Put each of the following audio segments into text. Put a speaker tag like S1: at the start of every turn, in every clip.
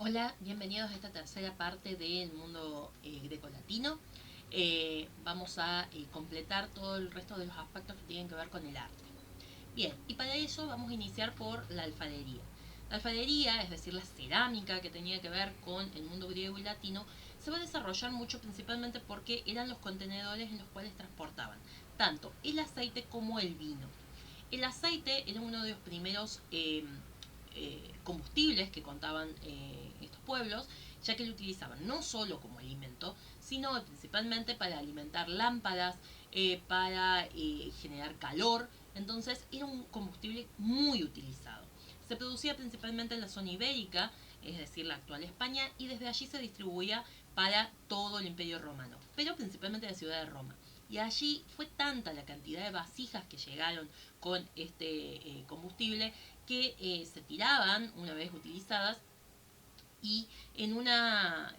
S1: Hola, bienvenidos a esta tercera parte del mundo grecolatino. Vamos a completar todo el resto de los aspectos que tienen que ver con el arte. Bien, y para eso vamos a iniciar por la alfarería. La alfarería, es decir, la cerámica que tenía que ver con el mundo griego y latino, se va a desarrollar mucho principalmente porque eran los contenedores en los cuales transportaban tanto el aceite como el vino. El aceite era uno de los primeros combustibles que contaban estos pueblos, ya que lo utilizaban no solo como alimento, sino principalmente para alimentar lámparas, para generar calor. Entonces era un combustible muy utilizado. Se producía principalmente en la zona ibérica, es decir, la actual España, y desde allí se distribuía para todo el Imperio Romano, pero principalmente la ciudad de Roma. Y allí fue tanta la cantidad de vasijas que llegaron con este combustible que se tiraban una vez utilizadas y en una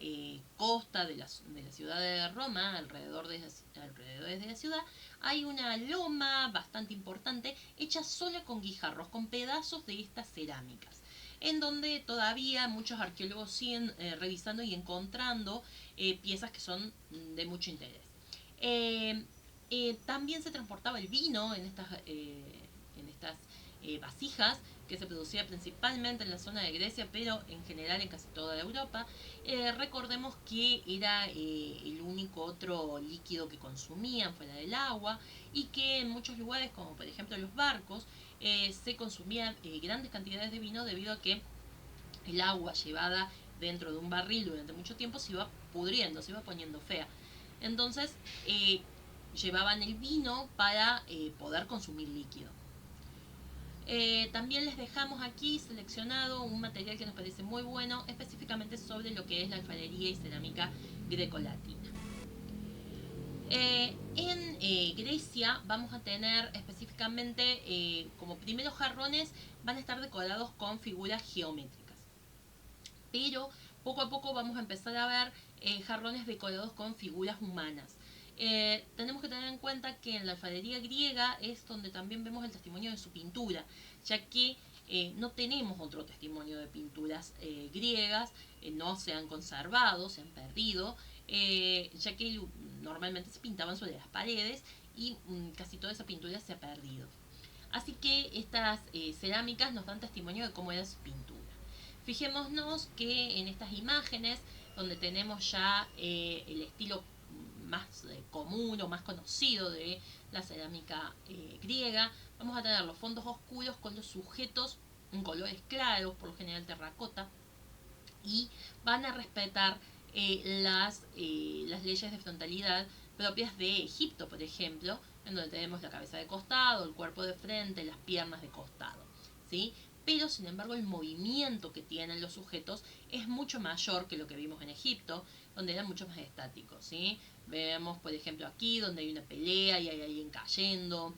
S1: costa de la ciudad de Roma, alrededor de la ciudad, hay una loma bastante importante hecha sola con guijarros, con pedazos de estas cerámicas, en donde todavía muchos arqueólogos siguen revisando y encontrando piezas que son de mucho interés. Eh, También se transportaba el vino en estas vasijas que se producía principalmente en la zona de Grecia, pero en general en casi toda Europa. Recordemos que era el único otro líquido que consumían fuera del agua y que en muchos lugares, como por ejemplo los barcos, se consumían grandes cantidades de vino debido a que el agua llevada dentro de un barril durante mucho tiempo se iba pudriendo, se iba poniendo fea. Entonces llevaban el vino para poder consumir líquido. También les dejamos aquí seleccionado un material que nos parece muy bueno, específicamente sobre lo que es la alfarería y cerámica grecolatina. En Grecia vamos a tener específicamente como primeros jarrones van a estar decorados con figuras geométricas, pero poco a poco vamos a empezar a ver jarrones decorados con figuras humanas. Tenemos que tener en cuenta que en la alfarería griega es donde también vemos el testimonio de su pintura, ya que no tenemos otro testimonio de pinturas griegas, no se han conservado, se han perdido, ya que normalmente se pintaban sobre las paredes y casi toda esa pintura se ha perdido. Así que estas cerámicas nos dan testimonio de cómo era su pintura. Fijémonos que en estas imágenes, donde tenemos ya el estilo más común o más conocido de la cerámica griega, vamos a tener los fondos oscuros con los sujetos en colores claros, por lo general terracota, y van a respetar las leyes de frontalidad propias de Egipto, por ejemplo, en donde tenemos la cabeza de costado, el cuerpo de frente, las piernas de costado, ¿sí? Pero, sin embargo, el movimiento que tienen los sujetos es mucho mayor que lo que vimos en Egipto, donde eran mucho más estáticos, ¿sí? Vemos, por ejemplo, aquí donde hay una pelea y hay alguien cayendo.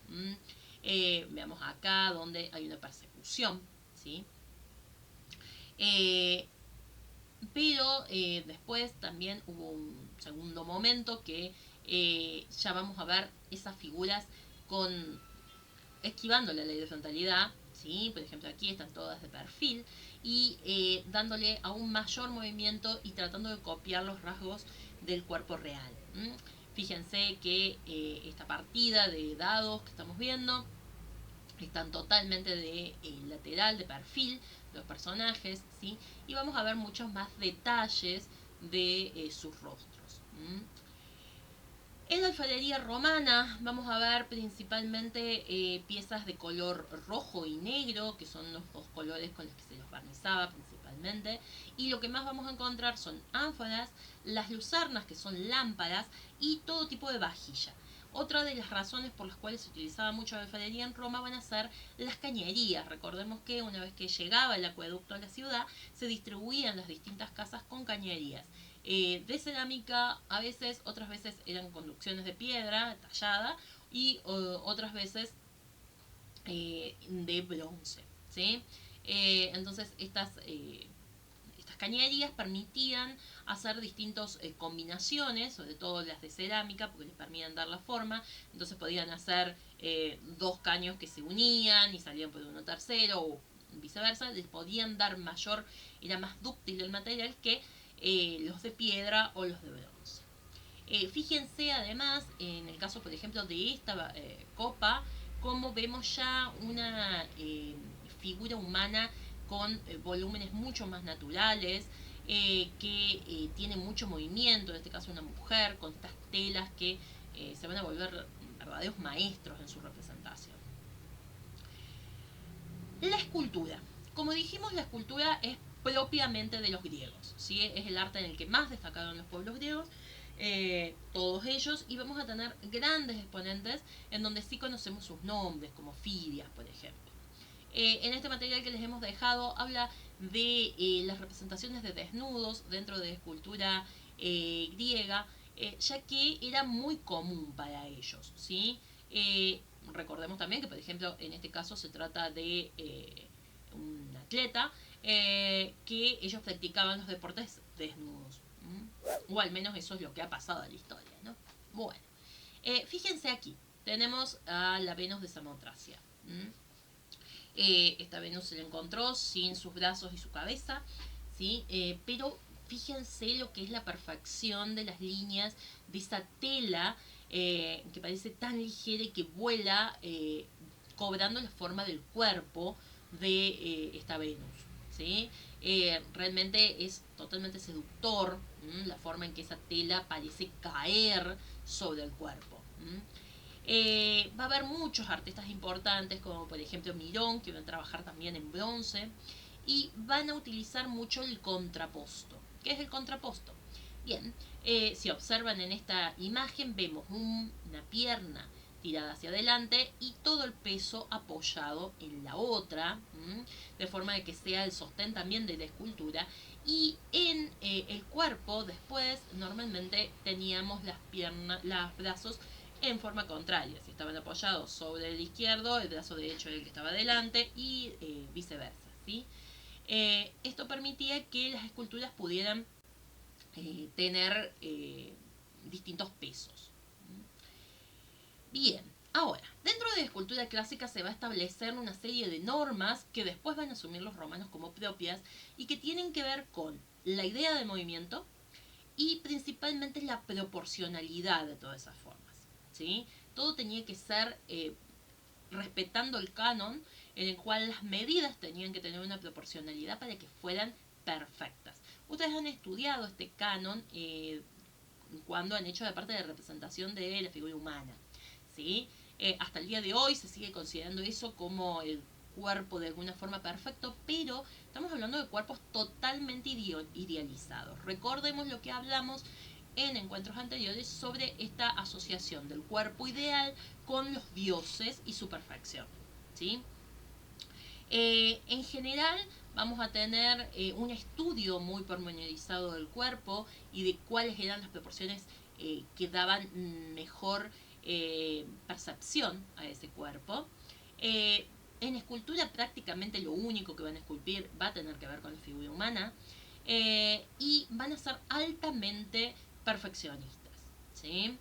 S1: Veamos acá donde hay una persecución, ¿sí? Eh, pero después también hubo un segundo momento que ya vamos a ver esas figuras con esquivando la ley de frontalidad, ¿sí? Por ejemplo aquí están todas de perfil y dándole aún mayor movimiento y tratando de copiar los rasgos del cuerpo real. Fíjense que esta partida de dados que estamos viendo están totalmente de lateral, de perfil, los personajes, ¿sí? Y vamos a ver muchos más detalles de sus rostros. En la alfarería romana vamos a ver principalmente piezas de color rojo y negro, que son los dos colores con los que se los barnizaba principalmente. Y lo que más vamos a encontrar son ánforas, las lucernas, que son lámparas, y todo tipo de vajilla. Otra de las razones por las cuales se utilizaba mucho la alfarería en Roma van a ser las cañerías. Recordemos que una vez que llegaba el acueducto a la ciudad, se distribuían las distintas casas con cañerías. De cerámica, a veces, otras veces eran conducciones de piedra tallada y otras veces de bronce. ¿Sí? Entonces estas cañerías permitían hacer distintas combinaciones, sobre todo las de cerámica, porque les permitían dar la forma. Entonces podían hacer dos caños que se unían y salían por uno tercero, o viceversa, les podían dar mayor, era más dúctil el material que los de piedra o los de bronce. Fíjense además, en el caso por ejemplo de esta copa, como vemos ya una figura humana con volúmenes mucho más naturales, que tiene mucho movimiento, en este caso una mujer, con estas telas que se van a volver verdaderos maestros en su representación. La escultura. Como dijimos, la escultura es propiamente de los griegos, ¿sí? Es el arte en el que más destacaron los pueblos griegos, todos ellos, y vamos a tener grandes exponentes en donde sí conocemos sus nombres, como Fidias, por ejemplo. En este material que les hemos dejado habla de las representaciones de desnudos dentro de la escultura griega, ya que era muy común para ellos, ¿sí? Recordemos también que, por ejemplo, en este caso se trata de un atleta que ellos practicaban los deportes desnudos. O al menos eso es lo que ha pasado en la historia, ¿no? Bueno, fíjense aquí, tenemos a la Venus de Samotracia. Esta Venus se la encontró sin sus brazos y su cabeza, ¿sí? Pero fíjense lo que es la perfección de las líneas de esa tela que parece tan ligera y que vuela cobrando la forma del cuerpo de esta Venus, ¿sí? Realmente es totalmente seductor la forma en que esa tela parece caer sobre el cuerpo. Va a haber muchos artistas importantes, como por ejemplo Mirón, que van a trabajar también en bronce, y van a utilizar mucho el contraposto. ¿Qué es el contraposto? Bien, si observan en esta imagen, vemos una pierna tirada hacia adelante y todo el peso apoyado en la otra, de forma de que sea el sostén también de la escultura. Y en el cuerpo, después, normalmente teníamos las piernas, los brazos en forma contraria. Si estaban apoyados sobre el izquierdo, el brazo derecho era el que estaba adelante y viceversa, ¿sí? Esto permitía que las esculturas pudieran tener distintos pesos. Bien, ahora, dentro de la escultura clásica se va a establecer una serie de normas que después van a asumir los romanos como propias y que tienen que ver con la idea de movimiento y principalmente la proporcionalidad de todas esas formas, ¿sí? Todo tenía que ser respetando el canon, en el cual las medidas tenían que tener una proporcionalidad para que fueran perfectas. Ustedes han estudiado este canon cuando han hecho la parte de representación de la figura humana, ¿sí? Hasta el día de hoy se sigue considerando eso como el cuerpo de alguna forma perfecto, pero estamos hablando de cuerpos totalmente idealizados. Recordemos lo que hablamos en encuentros anteriores sobre esta asociación del cuerpo ideal con los dioses y su perfección, ¿sí? En general vamos a tener un estudio muy pormenorizado del cuerpo y de cuáles eran las proporciones que daban mejor percepción a ese cuerpo. En escultura prácticamente lo único que van a esculpir va a tener que ver con la figura humana y van a ser altamente perfeccionistas, ¿sí?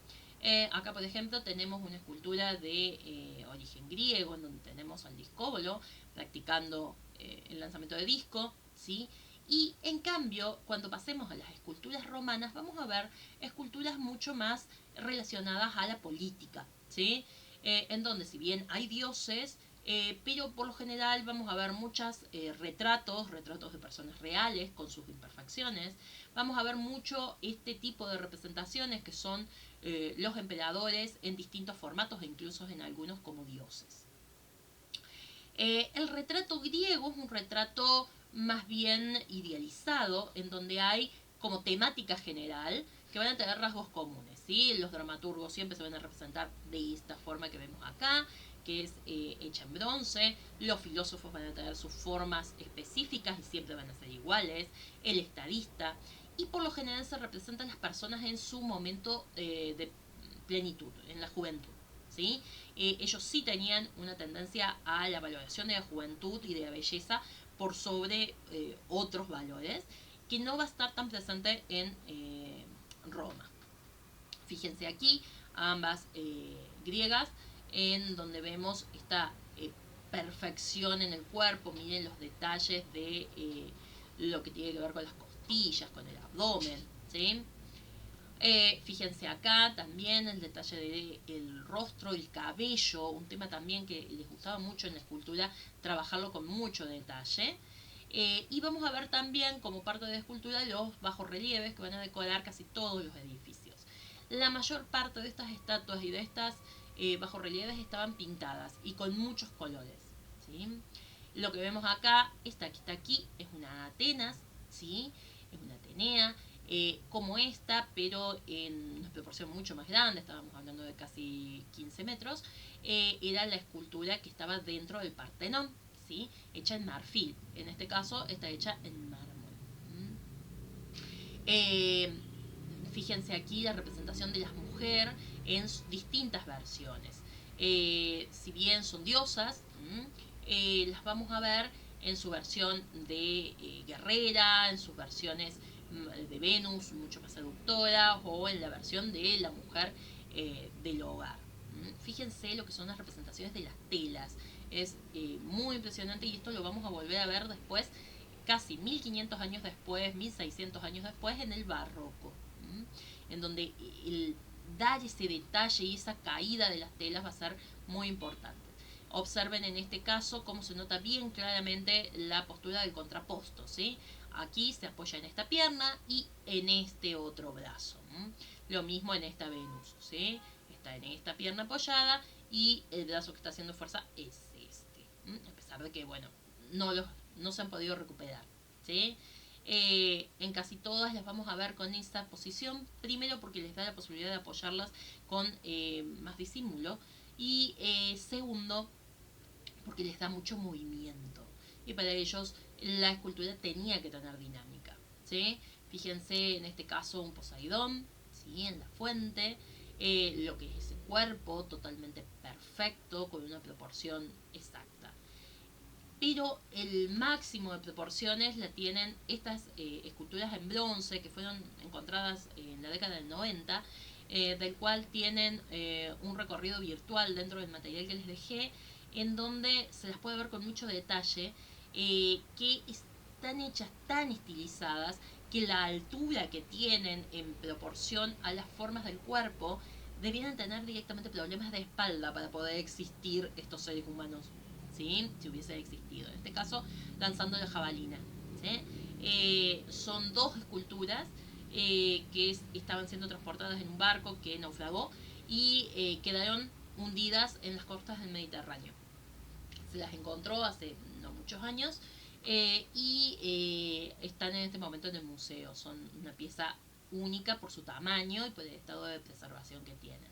S1: Acá, por ejemplo, tenemos una escultura de origen griego, en donde tenemos al discóbolo practicando el lanzamiento de disco, ¿sí? Y en cambio, cuando pasemos a las esculturas romanas, vamos a ver esculturas mucho más relacionadas a la política, ¿sí? En donde, si bien hay dioses, pero por lo general vamos a ver muchos retratos de personas reales con sus imperfecciones. Vamos a ver mucho este tipo de representaciones que son los emperadores en distintos formatos e incluso en algunos como dioses. El retrato griego es un retrato más bien idealizado, en donde hay como temática general que van a tener rasgos comunes, ¿sí? Los dramaturgos siempre se van a representar de esta forma que vemos acá, que es hecha en bronce. Los filósofos van a tener sus formas específicas y siempre van a ser iguales. El estadista. Y por lo general se representan las personas en su momento de plenitud, en la juventud, ¿sí? Ellos sí tenían una tendencia a la valoración de la juventud y de la belleza por sobre otros valores, que no va a estar tan presente en Roma. Fíjense aquí, ambas griegas, en donde vemos esta perfección en el cuerpo. Miren los detalles de lo que tiene que ver con las costillas, con el abdomen, ¿sí? Fíjense acá también el detalle del rostro, el cabello, un tema también que les gustaba mucho en la escultura, trabajarlo con mucho detalle. Y vamos a ver también como parte de la escultura los bajorrelieves que van a decorar casi todos los edificios. La mayor parte de estas estatuas y de estas bajorrelieves estaban pintadas y con muchos colores, ¿sí? Lo que vemos acá, esta que está aquí, es una Atenas, ¿sí? Es una Atenea, como esta, pero en una proporción mucho más grande, estábamos hablando de casi 15 metros, era la escultura que estaba dentro del Partenón, ¿sí? Hecha en marfil. En este caso está hecha en mármol. ¿Mm? Fíjense aquí la representación de la mujer en distintas versiones. Si bien son diosas, las vamos a ver en su versión de guerrera, en sus versiones de Venus, mucho más seductora, o en la versión de la mujer del hogar. Fíjense lo que son las representaciones de las telas. Es muy impresionante y esto lo vamos a volver a ver después, casi 1500 años después, 1600 años después, en el barroco, en donde el dar ese detalle y esa caída de las telas va a ser muy importante. Observen en este caso cómo se nota bien claramente la postura del contraposto, ¿sí? Aquí se apoya en esta pierna y en este otro brazo. Lo mismo en esta Venus, ¿sí? Está en esta pierna apoyada y el brazo que está haciendo fuerza es este. A pesar de que, bueno, no se han podido recuperar, ¿sí? En casi todas las vamos a ver con esta posición, primero porque les da la posibilidad de apoyarlas con más disimulo y segundo porque les da mucho movimiento y para ellos la escultura tenía que tener dinámica, ¿sí? Fíjense en este caso un Poseidón, ¿sí? En la fuente, lo que es ese cuerpo totalmente perfecto con una proporción exacta. Pero el máximo de proporciones la tienen estas esculturas en bronce que fueron encontradas en la década del 90, del cual tienen un recorrido virtual dentro del material que les dejé, en donde se las puede ver con mucho detalle, que están hechas tan estilizadas que la altura que tienen en proporción a las formas del cuerpo debieran tener directamente problemas de espalda para poder existir estos seres humanos, ¿sí? Si hubiese existido. En este caso, lanzando la jabalina, ¿sí? Son dos esculturas que estaban siendo transportadas en un barco que naufragó y quedaron hundidas en las costas del Mediterráneo. Se las encontró hace no muchos años y están en este momento en el museo. Son una pieza única por su tamaño y por el estado de preservación que tienen.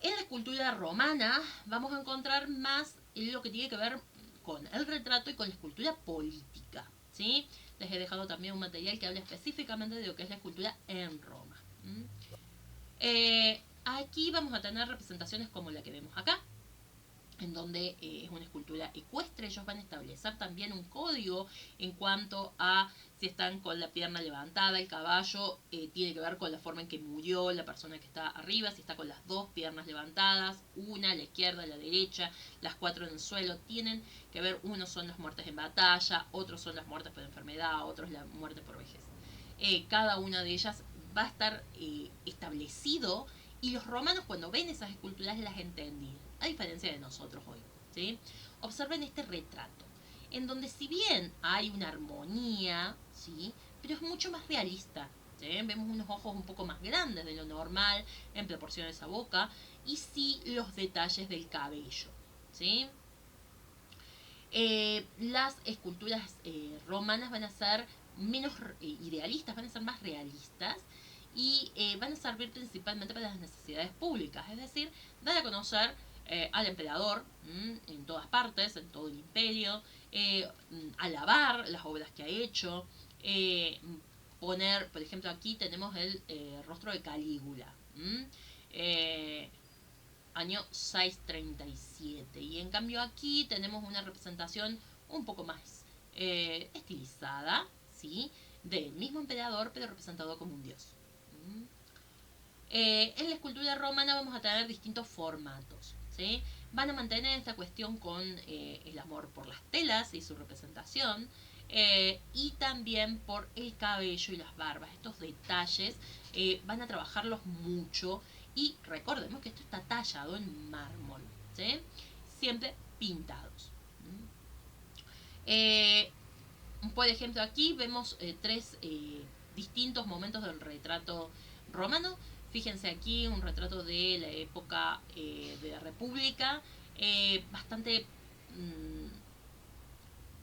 S1: En la escultura romana vamos a encontrar más lo que tiene que ver con el retrato y con la escultura política, ¿sí? Les he dejado también un material que habla específicamente de lo que es la escultura en Roma. Aquí vamos a tener representaciones como la que vemos acá, en donde es una escultura ecuestre. Ellos van a establecer también un código en cuanto a si están con la pierna levantada, el caballo tiene que ver con la forma en que murió la persona que está arriba, si está con las dos piernas levantadas, una a la izquierda, a la derecha, las cuatro en el suelo, tienen que ver, unos son las muertes en batalla, otros son las muertes por enfermedad, otros la muerte por vejez. Cada una de ellas va a estar establecido y los romanos cuando ven esas esculturas las entendían, a diferencia de nosotros hoy, ¿sí? Observen este retrato, en donde si bien hay una armonía, ¿sí? Pero es mucho más realista, ¿sí? Vemos unos ojos un poco más grandes de lo normal en proporción a esa boca y sí los detalles del cabello, ¿sí? Las esculturas romanas van a ser menos idealistas, van a ser más realistas y van a servir principalmente para las necesidades públicas, es decir, dar a conocer al emperador en todas partes, en todo el imperio, alabar las obras que ha hecho, poner, por ejemplo, aquí tenemos el rostro de Calígula, año 637, y en cambio aquí tenemos una representación un poco más estilizada, ¿sí? Del mismo emperador, pero representado como un dios. En la escultura romana vamos a tener distintos formatos, ¿sí? van a mantener esta cuestión con el amor por las telas y su representación, y también por el cabello y las barbas. Estos detalles van a trabajarlos mucho, y recordemos que esto está tallado en mármol, ¿sí? Siempre pintados. Por ejemplo, aquí vemos tres distintos momentos del retrato romano. Fíjense aquí un retrato de la época de la República, bastante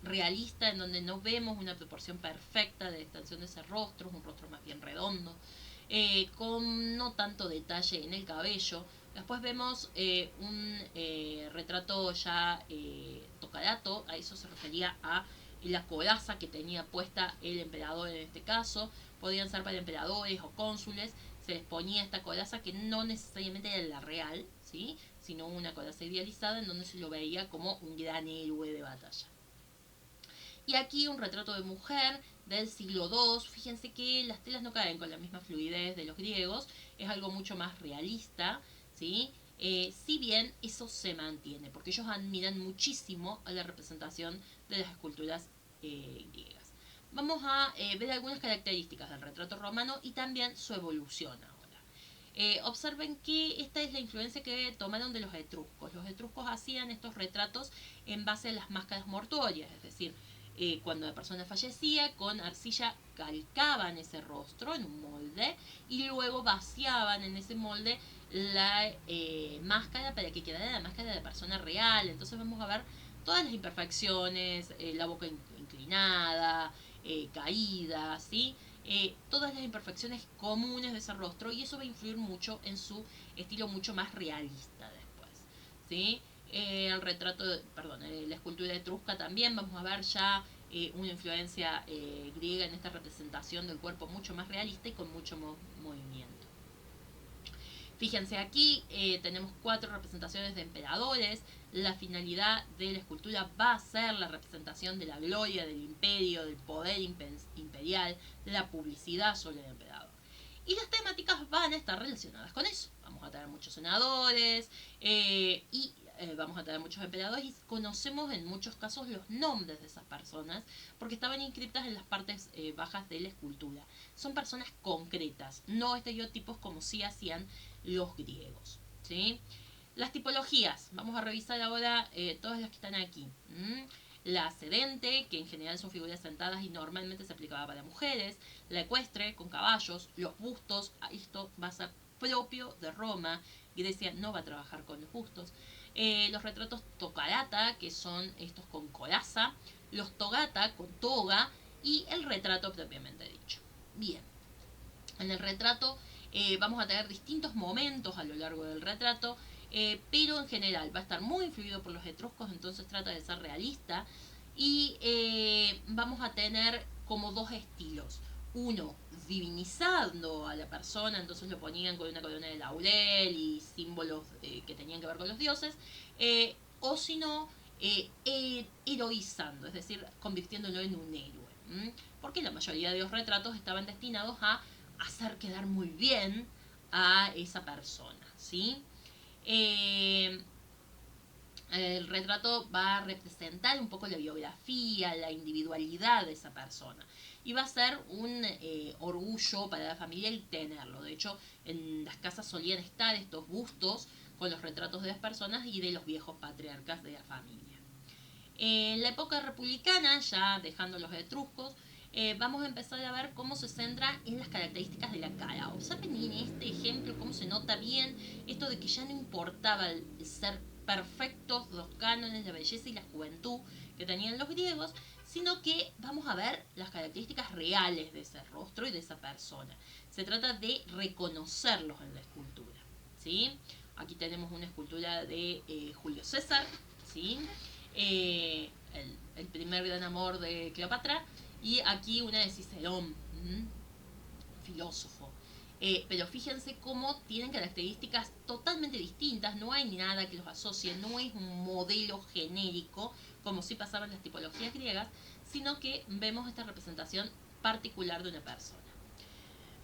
S1: realista, en donde no vemos una proporción perfecta de extensión de ese rostro, es un rostro más bien redondo, con no tanto detalle en el cabello. Después vemos un retrato ya tocadato, a eso se refería a la coraza que tenía puesta el emperador en este caso. Podían ser para emperadores o cónsules, se les ponía esta coraza que no necesariamente era la real, ¿sí? Sino una coraza idealizada en donde se lo veía como un gran héroe de batalla. Y aquí un retrato de mujer del siglo II. Fíjense que las telas no caen con la misma fluidez de los griegos, es algo mucho más realista, ¿sí? Si bien eso se mantiene, porque ellos admiran muchísimo a la representación de las esculturas griegas. Vamos a ver algunas características del retrato romano y también su evolución ahora. Observen que esta es la influencia que tomaron de los etruscos. Los etruscos hacían estos retratos en base a las máscaras mortuorias, es decir, cuando la persona fallecía, con arcilla calcaban ese rostro en un molde y luego vaciaban en ese molde la máscara para que quedara la máscara de la persona real. Entonces vamos a ver todas las imperfecciones, la boca inclinada, caída, ¿sí? Todas las imperfecciones comunes de ese rostro, y eso va a influir mucho en su estilo mucho más realista después, ¿sí? El retrato, la escultura etrusca también, vamos a ver ya una influencia griega en esta representación del cuerpo mucho más realista y con mucho movimiento. Fíjense aquí, tenemos 4 representaciones de emperadores. La finalidad de la escultura va a ser la representación de la gloria del imperio, del poder imperial, la publicidad sobre el emperador. Y las temáticas van a estar relacionadas con eso. Vamos a tener muchos senadores y vamos a tener muchos emperadores, y conocemos en muchos casos los nombres de esas personas porque estaban inscritas en las partes bajas de la escultura. Son personas concretas, no estereotipos como sí hacían los griegos, ¿sí? Las tipologías, vamos a revisar ahora todas las que están aquí. La sedente, que en general son figuras sentadas y normalmente se aplicaba para mujeres. La ecuestre, con caballos. Los bustos, esto va a ser propio de Roma. Grecia no va a trabajar con los bustos. Los retratos tocarata, que son estos con coraza. Los togata, con toga. Y el retrato propiamente dicho. Bien, en el retrato vamos a tener distintos momentos a lo largo del retrato, pero en general va a estar muy influido por los etruscos, entonces trata de ser realista, y vamos a tener como dos estilos. Uno, divinizando a la persona, entonces lo ponían con una corona de laurel y símbolos que tenían que ver con los dioses, o si no, heroizando, es decir, convirtiéndolo en un héroe. Porque la mayoría de los retratos estaban destinados a hacer quedar muy bien a esa persona, ¿sí? El retrato va a representar un poco la biografía, la individualidad de esa persona. Y va a ser un orgullo para la familia el tenerlo. De hecho, en las casas solían estar estos bustos con los retratos de las personas y de los viejos patriarcas de la familia. En la época republicana, ya dejando los etruscos, vamos a empezar a ver cómo se centra en las características de la cara. Observen en este ejemplo cómo se nota bien esto de que ya no importaba el ser perfectos los cánones de belleza y la juventud que tenían los griegos, sino que vamos a ver las características reales de ese rostro y de esa persona. Se trata de reconocerlos en la escultura, ¿sí? Aquí tenemos una escultura de Julio César, ¿sí? El primer gran amor de Cleopatra, y aquí una de Cicerón, filósofo. Pero fíjense cómo tienen características totalmente distintas, no hay nada que los asocie, no es un modelo genérico como si pasaban las tipologías griegas, sino que vemos esta representación particular de una persona.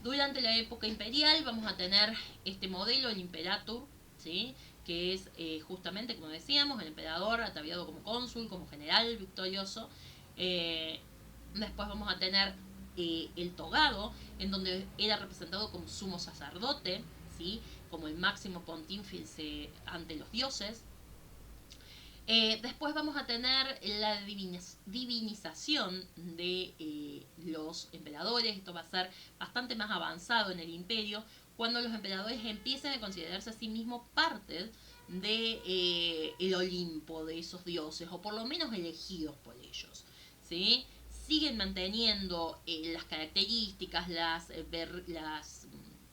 S1: Durante la época imperial vamos a tener este modelo, el imperator, ¿sí? que es justamente, como decíamos, el emperador ataviado como cónsul, como general victorioso. Después vamos a tener el togado, en donde era representado como sumo sacerdote, ¿sí? Como el máximo pontífice ante los dioses. Después vamos a tener la divinización de los emperadores. Esto va a ser bastante más avanzado en el imperio, cuando los emperadores empiecen a considerarse a sí mismos parte de el Olimpo, de esos dioses, o por lo menos elegidos por ellos, ¿sí? Siguen manteniendo las características, las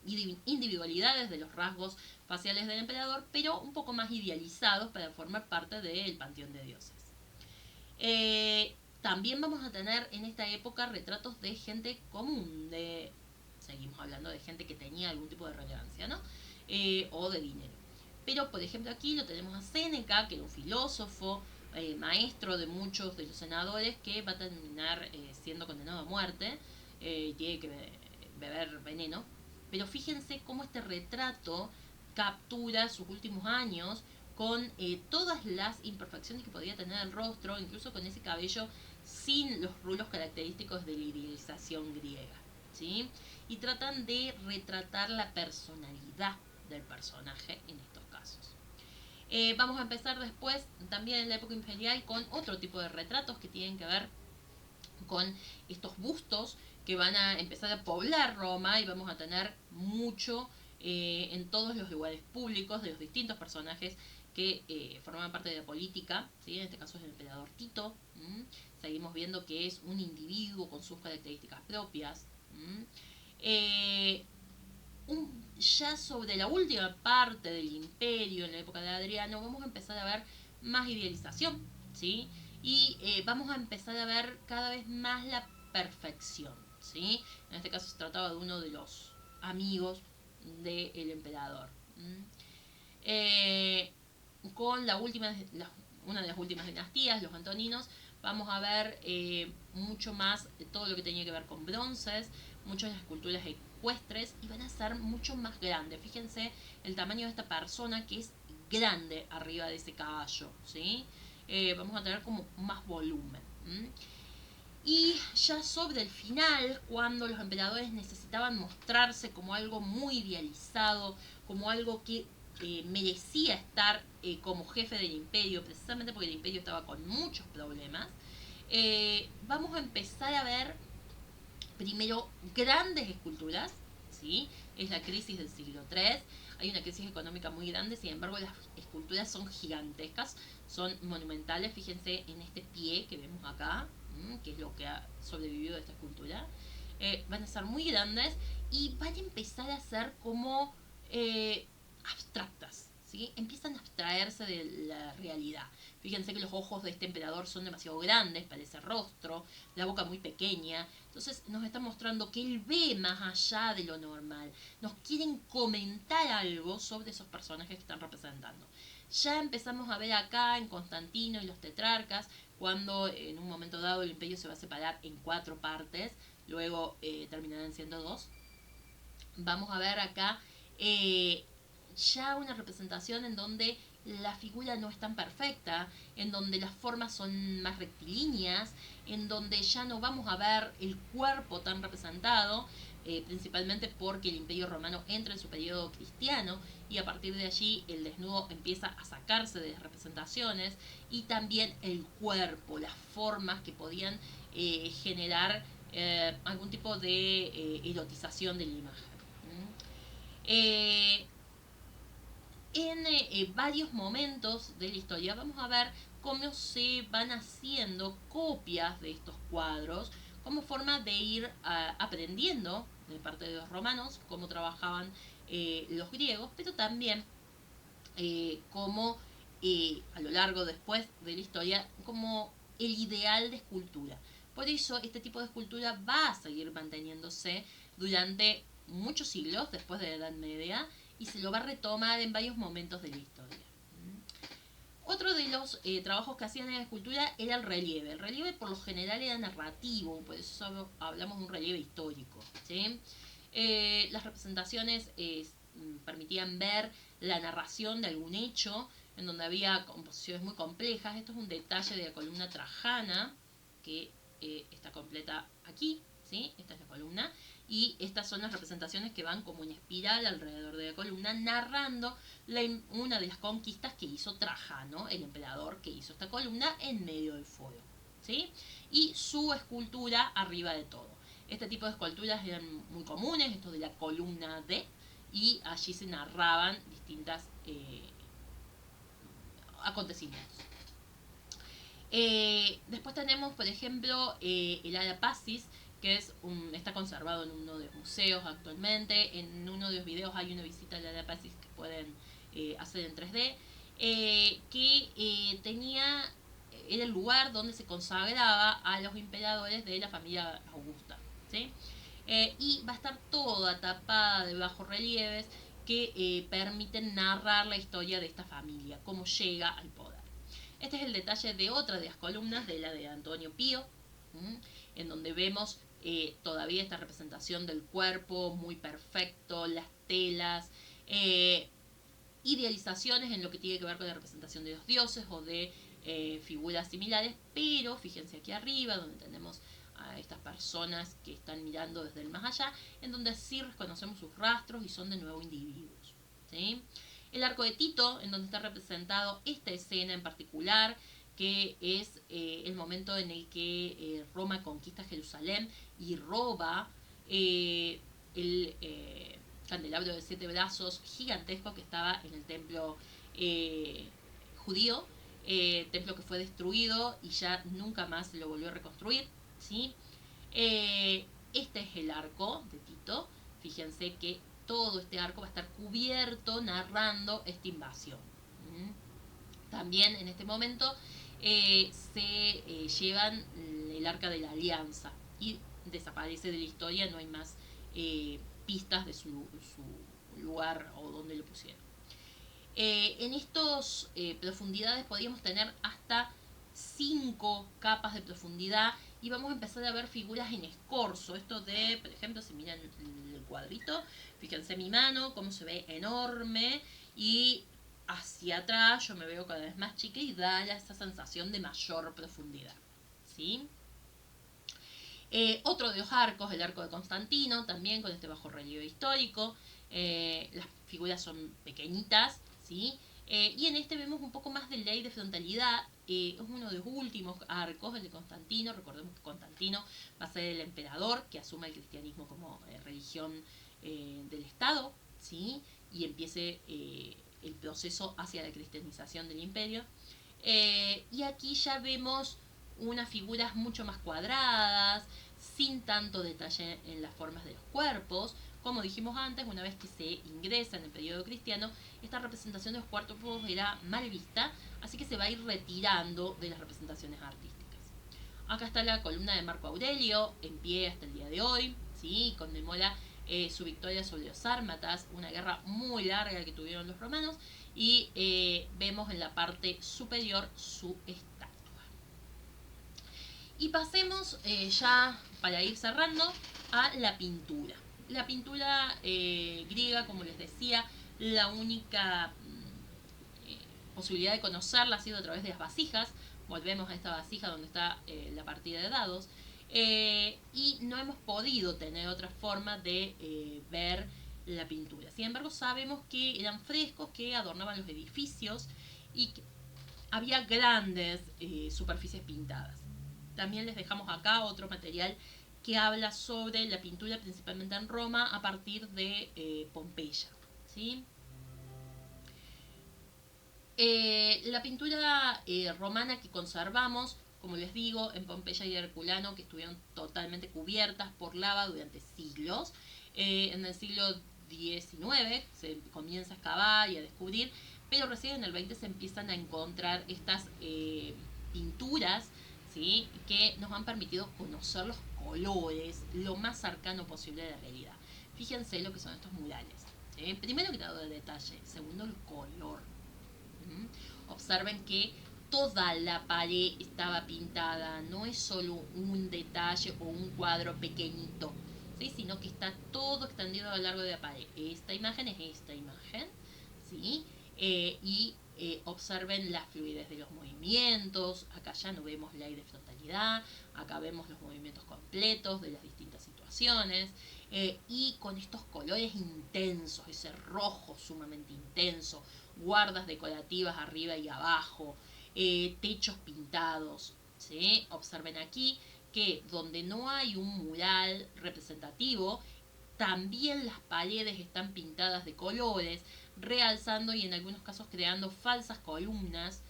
S1: individualidades de los rasgos faciales del emperador, pero un poco más idealizados para formar parte del panteón de dioses. También vamos a tener en esta época retratos de gente común, seguimos hablando de gente que tenía algún tipo de relevancia, ¿no? O de dinero. Pero, por ejemplo, aquí lo tenemos a Séneca, que era un filósofo, maestro de muchos de los senadores, que va a terminar siendo condenado a muerte, tiene que beber veneno. Pero fíjense cómo este retrato captura sus últimos años con todas las imperfecciones que podía tener el rostro, incluso con ese cabello sin los rulos característicos de la idealización griega, ¿sí? Y tratan de retratar la personalidad del personaje en estos casos. Vamos a empezar después, también en la época imperial, con otro tipo de retratos que tienen que ver con estos bustos que van a empezar a poblar Roma, y vamos a tener mucho en todos los lugares públicos de los distintos personajes que forman parte de la política, ¿sí? En este caso es el emperador Tito. Seguimos viendo que es un individuo con sus características propias. Ya sobre la última parte del imperio, en la época de Adriano, vamos a empezar a ver más idealización, ¿sí? Y vamos a empezar a ver cada vez más la perfección, ¿sí? En este caso se trataba de uno de los amigos del emperador. Con una de las últimas dinastías, los antoninos, vamos a ver mucho más todo lo que tenía que ver con bronces, muchas de las esculturas ecuestres, y van a ser mucho más grandes. Fíjense el tamaño de esta persona, que es grande arriba de ese caballo, ¿sí? Vamos a tener como más volumen. Y ya sobre el final, cuando los emperadores necesitaban mostrarse como algo muy idealizado, como algo que merecía estar como jefe del imperio, precisamente porque el imperio estaba con muchos problemas, vamos a empezar a ver primero grandes esculturas, ¿sí? Es la crisis del siglo III, hay una crisis económica muy grande, sin embargo las esculturas son gigantescas, son monumentales. Fíjense en este pie que vemos acá, que es lo que ha sobrevivido de esta escultura. Van a ser muy grandes y van a empezar a ser como abstractas, ¿sí? Empiezan a abstraerse de la realidad. Fíjense que los ojos de este emperador son demasiado grandes para ese rostro, la boca muy pequeña. Entonces nos está mostrando que él ve más allá de lo normal. Nos quieren comentar algo sobre esos personajes que están representando. Ya empezamos a ver acá en Constantino y los tetrarcas, cuando en un momento dado el imperio se va a separar en 4 partes, luego terminarán siendo 2. Vamos a ver acá ya una representación en donde la figura no es tan perfecta, en donde las formas son más rectilíneas, en donde ya no vamos a ver el cuerpo tan representado, principalmente porque el Imperio Romano entra en su periodo cristiano, y a partir de allí el desnudo empieza a sacarse de las representaciones, y también el cuerpo, las formas que podían generar algún tipo de erotización de la imagen. En varios momentos de la historia vamos a ver cómo se van haciendo copias de estos cuadros como forma de ir aprendiendo de parte de los romanos cómo trabajaban los griegos, pero también como a lo largo después de la historia como el ideal de escultura. Por eso este tipo de escultura va a seguir manteniéndose durante muchos siglos después de la Edad Media, y se lo va a retomar en varios momentos de la historia. Otro de los trabajos que hacían en la escultura era el relieve. El relieve por lo general era narrativo, por eso hablamos de un relieve histórico, ¿sí? Las representaciones permitían ver la narración de algún hecho, en donde había composiciones muy complejas. Esto es un detalle de la columna trajana, que está completa aquí, ¿sí? Esta es la columna. Y estas son las representaciones que van como en espiral alrededor de la columna, narrando una de las conquistas que hizo Trajano, el emperador que hizo esta columna en medio del foro, ¿sí? Y su escultura arriba de todo. Este tipo de esculturas eran muy comunes, esto de la columna D, y allí se narraban distintas acontecimientos. Después tenemos, por ejemplo, el Arapacis, que está conservado en uno de los museos actualmente. En uno de los videos hay una visita al Arapacis que pueden hacer en 3D, era el lugar donde se consagraba a los emperadores de la familia Augusta, ¿sí? Y va a estar toda tapada de bajorrelieves que permiten narrar la historia de esta familia, cómo llega al poder. Este es el detalle de otra de las columnas, de la de Antonio Pío, en donde vemos todavía esta representación del cuerpo muy perfecto, las telas, idealizaciones en lo que tiene que ver con la representación de los dioses o de figuras similares, pero fíjense aquí arriba donde tenemos a estas personas que están mirando desde el más allá, en donde sí reconocemos sus rastros y son de nuevo individuos, ¿sí? El arco de Tito, en donde está representado esta escena en particular, que es el momento en el que Roma conquista Jerusalén y roba el candelabro de 7 brazos gigantesco que estaba en el templo judío, templo que fue destruido y ya nunca más lo volvió a reconstruir, ¿sí? Este es el arco de Tito. Fíjense que todo este arco va a estar cubierto narrando esta invasión. También en este momento se llevan el arca de la alianza y desaparece de la historia, no hay más pistas de su lugar o donde lo pusieron. En estas profundidades podríamos tener hasta 5 capas de profundidad y vamos a empezar a ver figuras en escorzo. Esto de, por ejemplo, si miran el cuadrito, fíjense mi mano, cómo se ve enorme, y hacia atrás yo me veo cada vez más chica y da esa sensación de mayor profundidad, ¿sí? Otro de los arcos, el arco de Constantino, también con este bajo relieve histórico. Las figuras son pequeñitas, ¿sí? Y en este vemos un poco más de ley de frontalidad. Es uno de los últimos arcos, el de Constantino. Recordemos que Constantino va a ser el emperador que asume el cristianismo como religión del Estado, ¿sí? Y empiece el proceso hacia la cristianización del imperio. Y aquí ya vemos unas figuras mucho más cuadradas, sin tanto detalle en las formas de los cuerpos. Como dijimos antes, una vez que se ingresa en el periodo cristiano, esta representación de los cuerpos era mal vista, así que se va a ir retirando de las representaciones artísticas. Acá está la columna de Marco Aurelio, en pie hasta el día de hoy, ¿sí? Conmemora su victoria sobre los sármatas, una guerra muy larga que tuvieron los romanos, y vemos en la parte superior su estatua. Y pasemos ya, para ir cerrando, a la pintura. La pintura griega, como les decía, la única posibilidad de conocerla ha sido a través de las vasijas. Volvemos a esta vasija donde está la partida de dados. Y no hemos podido tener otra forma de ver la pintura. Sin embargo, sabemos que eran frescos que adornaban los edificios y que había grandes superficies pintadas. También les dejamos acá otro material que habla sobre la pintura principalmente en Roma a partir de Pompeya, ¿sí? La pintura romana que conservamos, como les digo, en Pompeya y Herculano, que estuvieron totalmente cubiertas por lava durante siglos. En el siglo XIX se comienza a excavar y a descubrir, pero recién en el XX se empiezan a encontrar estas pinturas, ¿sí? Que nos han permitido conocer los colores lo más cercano posible de la realidad. Fíjense lo que son estos murales, ¿sí? Primero, grado de detalle. Segundo, el color. Observen que toda la pared estaba pintada, no es solo un detalle o un cuadro pequeñito, ¿sí? Sino sino que está todo extendido a lo largo de la pared. Esta imagen es esta imagen, ¿sí? Observen la fluidez de los movimientos. Acá ya no vemos la de frontalidad, acá vemos los movimientos completos de las distintas situaciones, y con estos colores intensos, ese rojo sumamente intenso, guardas decorativas arriba y abajo, techos pintados, ¿sí? Observen aquí que donde no hay un mural representativo, también las paredes están pintadas de colores, realzando y en algunos casos creando falsas columnas,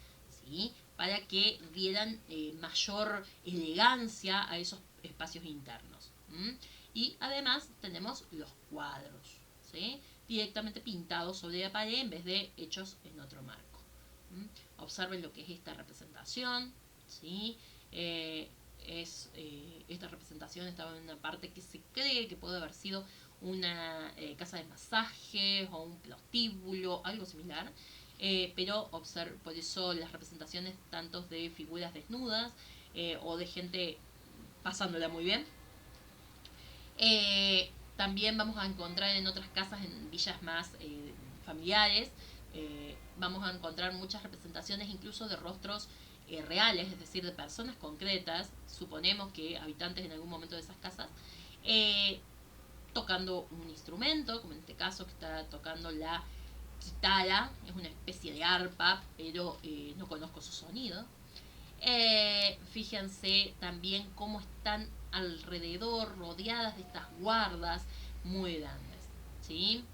S1: ¿sí? Para que dieran mayor elegancia a esos espacios internos. Y además tenemos los cuadros, ¿sí? Directamente pintados sobre la pared en vez de hechos en otro marco. Observen lo que es esta representación, ¿sí? Esta representación estaba en una parte que se cree que puede haber sido una casa de masajes o un prostíbulo, algo similar. Pero por eso las representaciones tanto de figuras desnudas o de gente pasándola muy bien. También vamos a encontrar en otras casas, en villas más familiares, vamos a encontrar muchas representaciones incluso de rostros reales, es decir, de personas concretas, suponemos que habitantes en algún momento de esas casas, tocando un instrumento, como en este caso que está tocando la guitarra, es una especie de arpa, pero no conozco su sonido. Fíjense también cómo están alrededor, rodeadas de estas guardas muy grandes, ¿sí?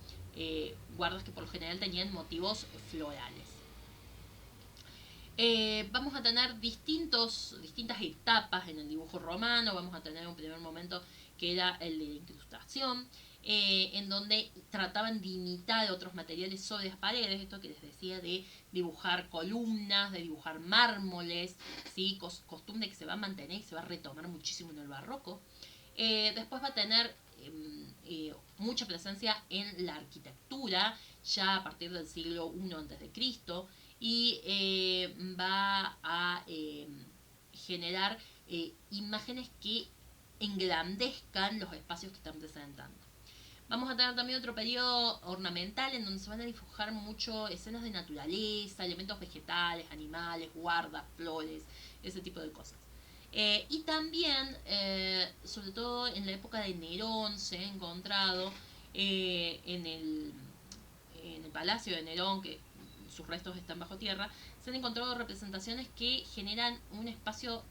S1: Guardas que por lo general tenían motivos florales. Vamos a tener distintas etapas en el dibujo romano. Vamos a tener un primer momento que era el de la incrustación, en donde trataban de imitar otros materiales sobre las paredes, esto que les decía de dibujar columnas, de dibujar mármoles, ¿sí? Costumbre que se va a mantener y se va a retomar muchísimo en el barroco. Después va a tener mucha presencia en la arquitectura, ya a partir del siglo I a.C., y va a generar imágenes que engrandezcan los espacios que están presentando. Vamos a tener también otro periodo ornamental en donde se van a dibujar mucho escenas de naturaleza, elementos vegetales, animales, guardas, flores, ese tipo de cosas. Y también, sobre todo en la época de Nerón, se ha encontrado en el palacio de Nerón, que sus restos están bajo tierra, se han encontrado representaciones que generan un espacio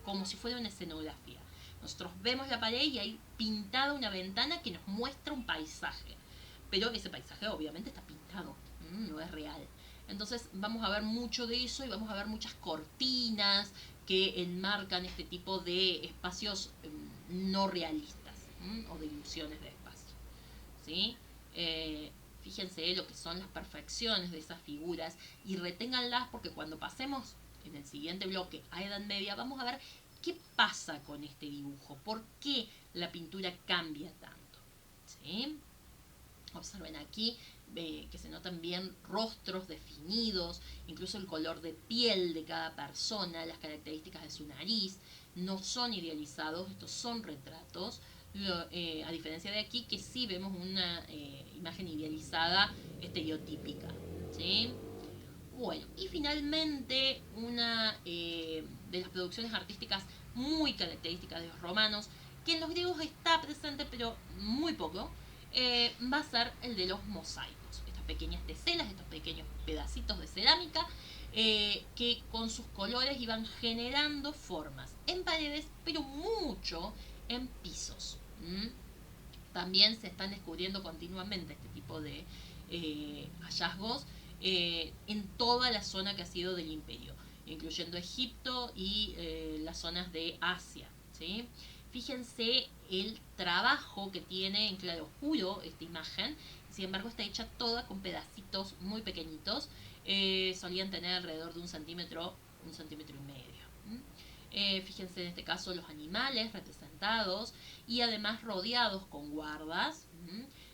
S1: como si fuera una escenografía. Nosotros vemos la pared y hay pintada una ventana que nos muestra un paisaje, pero ese paisaje obviamente está pintado, no es real. Entonces vamos a ver mucho de eso y vamos a ver muchas cortinas que enmarcan este tipo de espacios no realistas, o de ilusiones de espacio, ¿sí? Fíjense lo que son las perfecciones de esas figuras y reténganlas, porque cuando pasemos en el siguiente bloque a Edad Media vamos a ver qué pasa con este dibujo, por qué la pintura cambia tanto, ¿sí? Observen aquí que se notan bien rostros definidos, incluso el color de piel de cada persona, las características de su nariz, no son idealizados, estos son retratos, a diferencia de aquí que sí vemos una imagen idealizada estereotípica, ¿sí? Bueno, y finalmente una de las producciones artísticas muy características de los romanos, que en los griegos está presente pero muy poco, va a ser el de los mosaicos. Estas pequeñas teselas, estos pequeños pedacitos de cerámica que con sus colores iban generando formas en paredes, pero mucho en pisos. También se están descubriendo continuamente este tipo de hallazgos en toda la zona que ha sido del imperio, incluyendo Egipto y las zonas de Asia, ¿sí? Fíjense el trabajo que tiene en claro oscuro esta imagen, sin embargo está hecha toda con pedacitos muy pequeñitos, solían tener alrededor de un centímetro y medio. Fíjense en este caso los animales representados y además rodeados con guardas.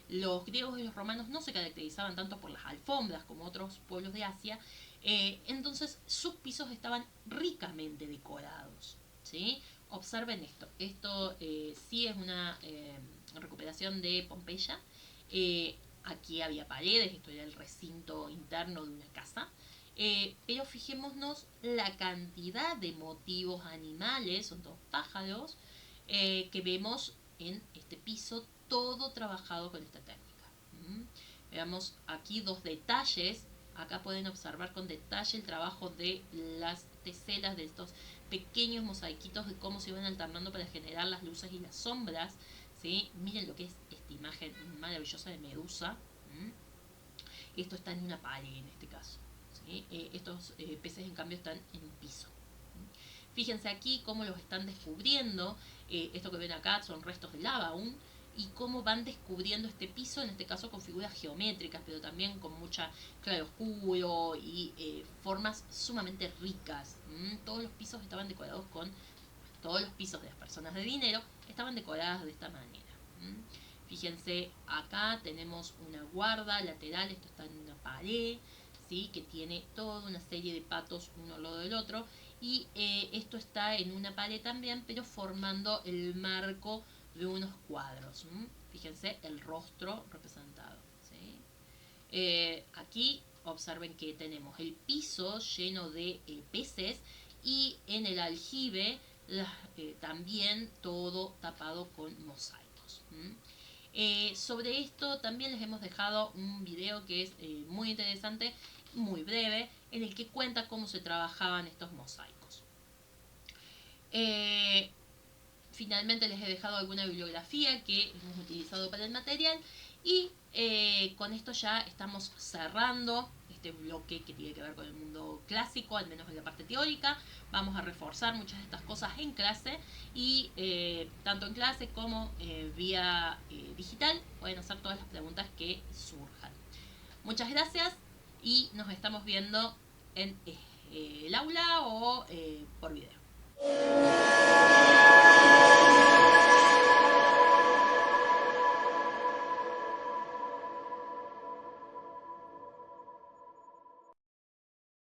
S1: Los griegos y los romanos no se caracterizaban tanto por las alfombras como otros pueblos de Asia, entonces sus pisos estaban ricamente decorados, ¿sí? Observen esto sí es una recuperación instalación de Pompeya. Aquí había paredes, esto era el recinto interno de una casa. Pero fijémonos la cantidad de motivos animales, son todos pájaros, que vemos en este piso, todo trabajado con esta técnica. Veamos aquí dos detalles. Acá pueden observar con detalle el trabajo de las teselas, de estos pequeños mosaiquitos de cómo se van alternando para generar las luces y las sombras. ¿Sí? Miren lo que es esta imagen maravillosa de Medusa. Esto está en una pared en este caso. ¿Sí? Estos peces en cambio están en un piso. Fíjense aquí cómo los están descubriendo. Esto que ven acá son restos de lava aún. Y cómo van descubriendo este piso, en este caso con figuras geométricas, pero también con mucha claroscuro y formas sumamente ricas. Todos los pisos estaban decorados con... Todos los pisos de las personas de dinero estaban decoradas de esta manera. Fíjense, acá tenemos una guarda lateral, esto está en una pared, ¿sí? Que tiene toda una serie de patos uno al lado del otro. Y esto está en una pared también, pero formando el marco de unos cuadros. Fíjense el rostro representado. ¿Sí? Aquí observen que tenemos el piso lleno de peces y en el aljibe también todo tapado con mosaicos. Sobre esto también les hemos dejado un video que es muy interesante, muy breve, en el que cuenta cómo se trabajaban estos mosaicos. Finalmente les he dejado alguna bibliografía que hemos utilizado para el material y con esto ya estamos cerrando este bloque que tiene que ver con el mundo clásico, al menos en la parte teórica. Vamos a reforzar muchas de estas cosas en clase y tanto en clase como vía digital pueden hacer todas las preguntas que surjan. Muchas gracias y nos estamos viendo en el aula o por video.